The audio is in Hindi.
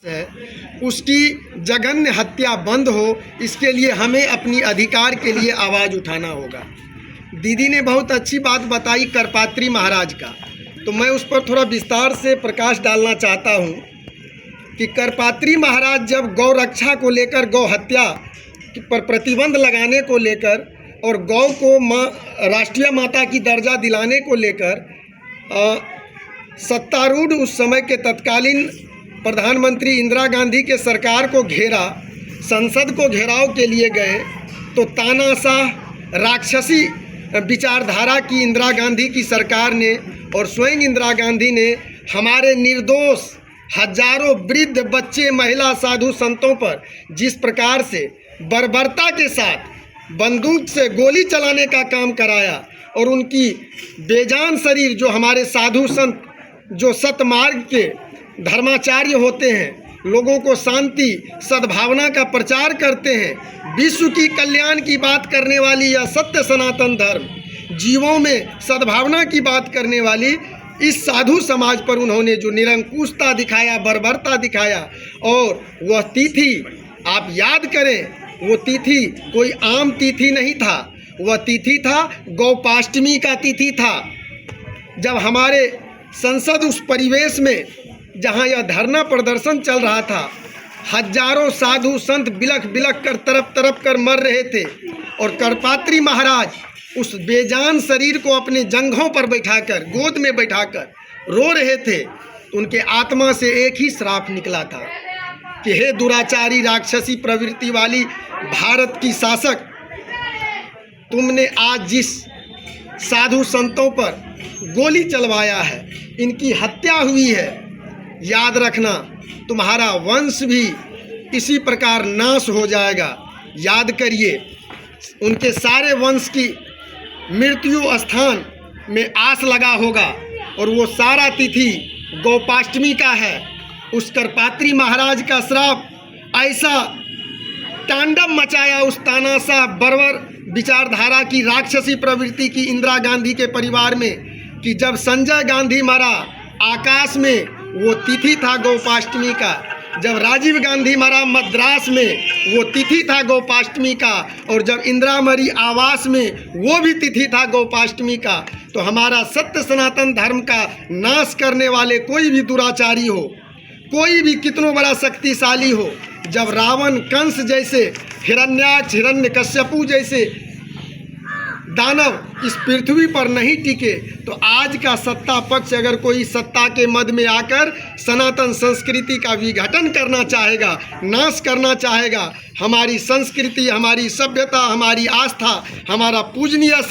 है उसकी जघन्य हत्या बंद हो, इसके लिए हमें अपनी अधिकार के लिए आवाज़ उठाना होगा। दीदी ने बहुत अच्छी बात बताई करपात्री महाराज का, तो मैं उस पर थोड़ा विस्तार से प्रकाश डालना चाहता हूँ कि करपात्री महाराज जब गौ रक्षा को लेकर, गौ हत्या पर प्रतिबंध लगाने को लेकर और गौ को राष्ट्रीय माता की दर्जा दिलाने को लेकर सत्तारूढ़ उस समय के तत्कालीन प्रधानमंत्री इंदिरा गांधी के सरकार को घेरा, संसद को घेराव के लिए गए, तो तानाशाह राक्षसी विचारधारा की इंदिरा गांधी की सरकार ने और स्वयं इंदिरा गांधी ने हमारे निर्दोष हजारों वृद्ध, बच्चे, महिला, साधु संतों पर जिस प्रकार से बर्बरता के साथ बंदूक से गोली चलाने का काम कराया और उनकी बेजान शरीर, जो हमारे साधु संत जो सतमार्ग के धर्माचार्य होते हैं, लोगों को शांति सद्भावना का प्रचार करते हैं, विश्व की कल्याण की बात करने वाली यह सत्य सनातन धर्म, जीवों में सद्भावना की बात करने वाली इस साधु समाज पर उन्होंने जो निरंकुशता दिखाया, बर्बरता दिखाया, और वह तिथि आप याद करें, वो तिथि कोई आम तिथि नहीं था, वह तिथि था गौपाष्टमी का तिथि था। जब हमारे संसद उस परिवेश में जहाँ यह धरना प्रदर्शन चल रहा था, हजारों साधु संत बिलख बिलख कर तरफ तरफ कर मर रहे थे और करपात्री महाराज उस बेजान शरीर को अपने जंघों पर बैठाकर, गोद में बैठाकर रो रहे थे। उनके आत्मा से एक ही श्राप निकला था कि हे दुराचारी राक्षसी प्रवृत्ति वाली भारत की शासक, तुमने आज जिस साधु संतों पर गोली चलवाया है, इनकी हत्या हुई है, याद रखना तुम्हारा वंश भी इसी प्रकार नाश हो जाएगा। याद करिए, उनके सारे वंश की मृत्यु स्थान में आस लगा होगा और वो सारा तिथि गौपाष्टमी का है। उस करपात्री महाराज का श्राप ऐसा तांडव मचाया उस तानाशाह बर्बर विचारधारा की राक्षसी प्रवृत्ति की इंदिरा गांधी के परिवार में कि जब संजय गांधी मरा, आकाश में वो तिथि था गौपाष्टमी का। जब राजीव गांधी मरा मद्रास में, वो तिथि था गौपाष्टमी का। और जब इंदिरा मरी आवास में, वो भी तिथि था गौपाष्टमी का। तो हमारा सत्य सनातन धर्म का नाश करने वाले कोई भी दुराचारी हो, कोई भी कितनों बड़ा शक्तिशाली हो, जब रावण, कंस जैसे, हिरण्याक्ष, हिरण्यकश्यपु जैसे दानव इस पृथ्वी पर नहीं टिके, तो आज का सत्ता पक्ष अगर कोई सत्ता के मद में आकर सनातन संस्कृति का विघटन करना चाहेगा, नाश करना चाहेगा, हमारी संस्कृति, हमारी सभ्यता, हमारी आस्था, हमारा पूजनीय